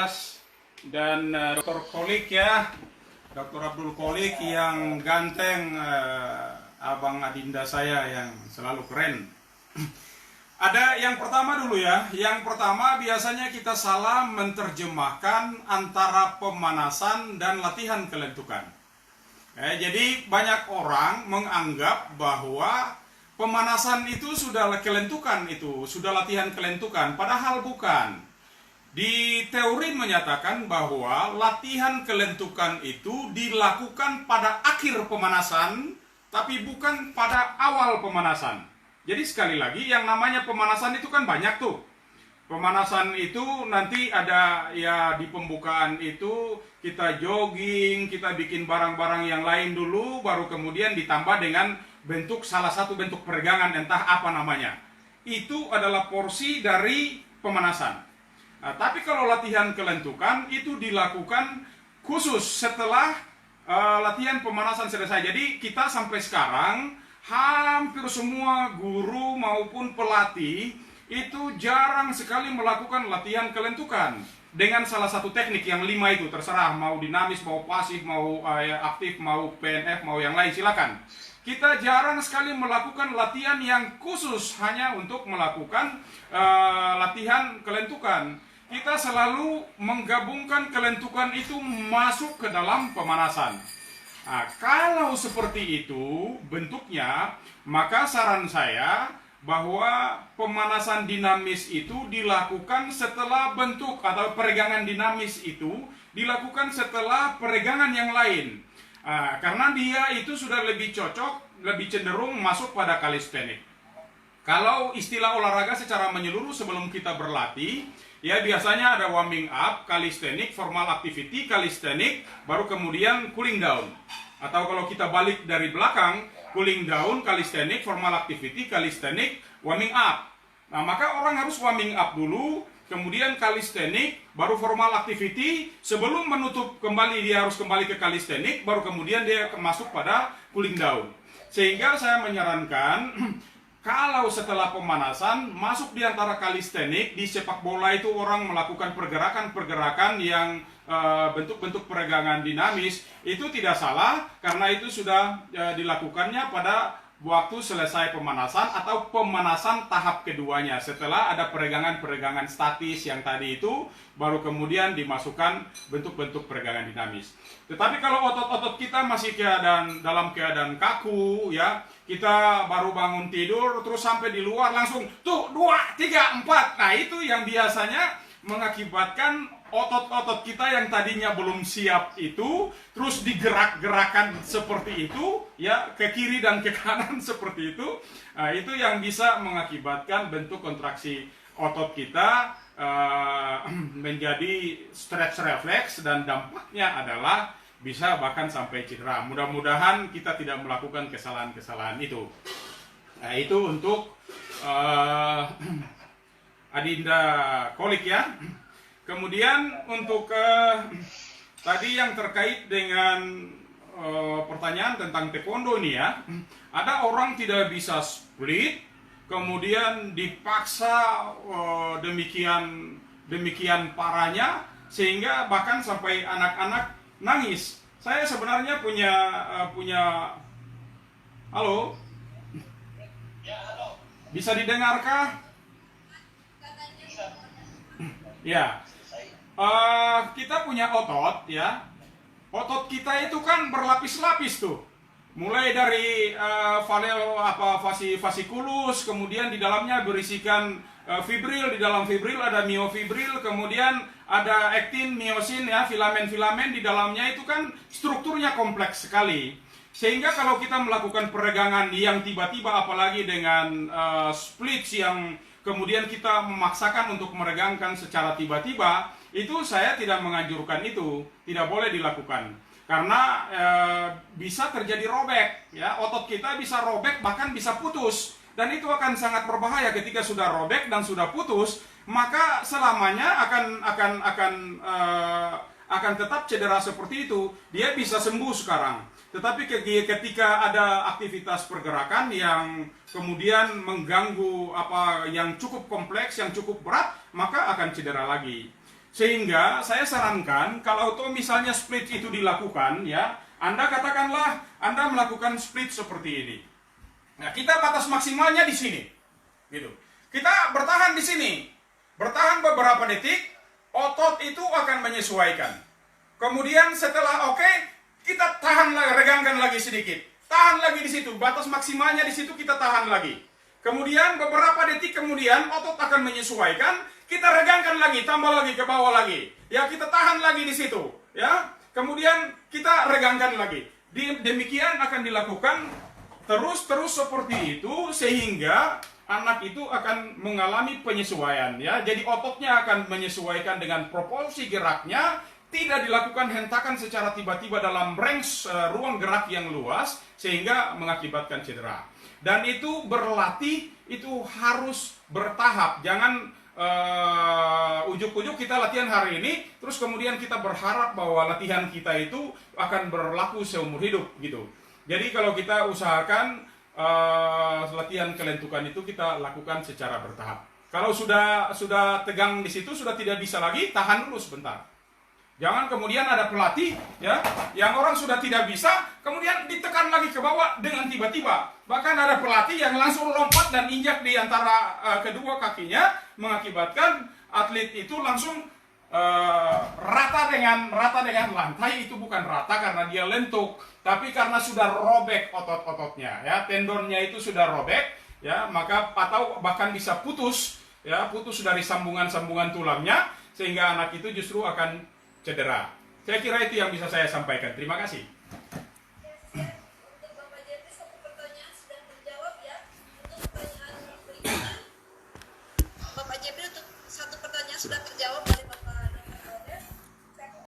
Abbas dan Dr. Kolik ya, Dr. Abdul Kolik yang ganteng, abang adinda saya yang selalu keren. Ada yang pertama dulu ya. Yang pertama biasanya kita salah menerjemahkan antara pemanasan dan latihan kelentukan. Jadi banyak orang menganggap bahwa pemanasan itu sudah kelentukan, itu sudah latihan kelentukan, padahal bukan. Di teori menyatakan bahwa latihan kelentukan itu dilakukan pada akhir pemanasan, tapi bukan pada awal pemanasan. Jadi sekali lagi, yang namanya pemanasan itu kan banyak tuh. Pemanasan itu nanti ada ya di pembukaan itu kita jogging, kita bikin barang-barang yang lain dulu, baru kemudian ditambah dengan salah satu bentuk peregangan, entah apa namanya. Itu adalah porsi dari pemanasan. Nah, tapi kalau latihan kelentukan itu dilakukan khusus setelah latihan pemanasan selesai. Jadi kita sampai sekarang hampir semua guru maupun pelatih itu jarang sekali melakukan latihan kelentukan dengan salah satu teknik yang 5 itu, terserah mau dinamis, mau pasif, mau aktif, mau PNF, mau yang lain, silakan. Kita jarang sekali melakukan latihan yang khusus hanya untuk melakukan latihan kelentukan. Kita selalu menggabungkan kelentukan itu masuk ke dalam pemanasan. Nah, kalau seperti itu bentuknya, maka saran saya bahwa pemanasan dinamis itu dilakukan setelah bentuk atau peregangan dinamis itu dilakukan setelah peregangan yang lain. Karena dia itu sudah lebih cocok, lebih cenderung masuk pada kalistenik. Kalau istilah olahraga secara menyeluruh sebelum kita berlatih, ya biasanya ada warming up, calisthenic, formal activity, calisthenic, baru kemudian cooling down. Atau kalau kita balik dari belakang, cooling down, calisthenic, formal activity, calisthenic, warming up. Nah, maka orang harus warming up dulu, kemudian calisthenic, baru formal activity, sebelum menutup kembali dia harus kembali ke calisthenic, baru kemudian dia masuk pada cooling down. Sehingga saya menyarankan kalau setelah pemanasan masuk di antara kalistenik, di sepak bola itu orang melakukan pergerakan-pergerakan yang bentuk-bentuk peregangan dinamis, itu tidak salah karena itu sudah dilakukannya pada waktu selesai pemanasan atau pemanasan tahap keduanya. Setelah ada peregangan-peregangan statis yang tadi itu, baru kemudian dimasukkan bentuk-bentuk peregangan dinamis. Tetapi kalau otot-otot kita masih dalam keadaan kaku, ya, kita baru bangun tidur, terus sampai di luar langsung, tuh, 2, 3, 4. Nah, itu yang biasanya mengakibatkan otot-otot kita yang tadinya belum siap itu, terus digerak-gerakan seperti itu, ya, ke kiri dan ke kanan seperti itu. Nah, itu yang bisa mengakibatkan bentuk kontraksi otot kita menjadi stretch reflex, dan dampaknya adalah bisa bahkan sampai cedera. Mudah-mudahan kita tidak melakukan kesalahan-kesalahan itu. Nah, itu untuk adinda Kolik ya. Kemudian untuk tadi yang terkait dengan pertanyaan tentang taekwondo nih ya. Ada orang tidak bisa split, kemudian dipaksa demikian parahnya sehingga bahkan sampai anak-anak nangis. Saya sebenarnya punya halo? Ya, halo. Bisa didengarkah? Ya. Kita punya otot ya. Otot kita itu kan berlapis-lapis tuh. Mulai dari fasciculus, kemudian di dalamnya berisikan fibril, di dalam fibril ada miofibril, kemudian ada aktin, miosin ya, filamen-filamen di dalamnya itu kan strukturnya kompleks sekali. Sehingga kalau kita melakukan peregangan yang tiba-tiba, apalagi dengan splits yang kemudian kita memaksakan untuk meregangkan secara tiba-tiba, itu saya tidak menganjurkan itu, tidak boleh dilakukan. Karena bisa terjadi robek, ya, otot kita bisa robek bahkan bisa putus, dan itu akan sangat berbahaya ketika sudah robek dan sudah putus, maka selamanya akan tetap cedera seperti itu. Dia bisa sembuh sekarang, tetapi ketika ada aktivitas pergerakan yang kemudian mengganggu yang cukup kompleks, yang cukup berat, maka akan cedera lagi. Sehingga saya sarankan kalau tuh misalnya split itu dilakukan, ya, Anda katakanlah Anda melakukan split seperti ini. Nah, kita batas maksimalnya di sini, gitu. Kita bertahan di sini, bertahan beberapa detik, otot itu akan menyesuaikan. Kemudian setelah oke, kita tahan lagi, regangkan lagi sedikit, tahan lagi di situ, batas maksimalnya di situ kita tahan lagi. Kemudian beberapa detik kemudian otot akan menyesuaikan, kita regangkan lagi, tambah lagi ke bawah lagi. Ya, kita tahan lagi di situ, ya. Kemudian kita regangkan lagi. Demikian akan dilakukan terus seperti itu sehingga anak itu akan mengalami penyesuaian, ya. Jadi ototnya akan menyesuaikan dengan proporsi geraknya, tidak dilakukan hentakan secara tiba-tiba dalam range ruang gerak yang luas sehingga mengakibatkan cedera. Dan itu berlatih itu harus bertahap. Jangan ujuk-ujuk kita latihan hari ini terus kemudian kita berharap bahwa latihan kita itu akan berlaku seumur hidup, gitu. Jadi kalau kita usahakan latihan kelentukan itu kita lakukan secara bertahap. Kalau sudah tegang di situ, sudah tidak bisa lagi, tahan dulu sebentar. Jangan kemudian ada pelatih, ya, yang orang sudah tidak bisa, kemudian ditekan lagi ke bawah dengan tiba-tiba. Bahkan ada pelatih yang langsung lompat dan injak di antara kedua kakinya, mengakibatkan atlet itu langsung rata dengan lantai. Itu bukan rata karena dia lentuk, tapi karena sudah robek otot-ototnya, ya, tendonnya itu sudah robek, ya, maka atau bahkan bisa putus, ya, putus dari sambungan-sambungan tulangnya sehingga anak itu justru akan cedera. Saya kira itu yang bisa saya sampaikan. Terima kasih.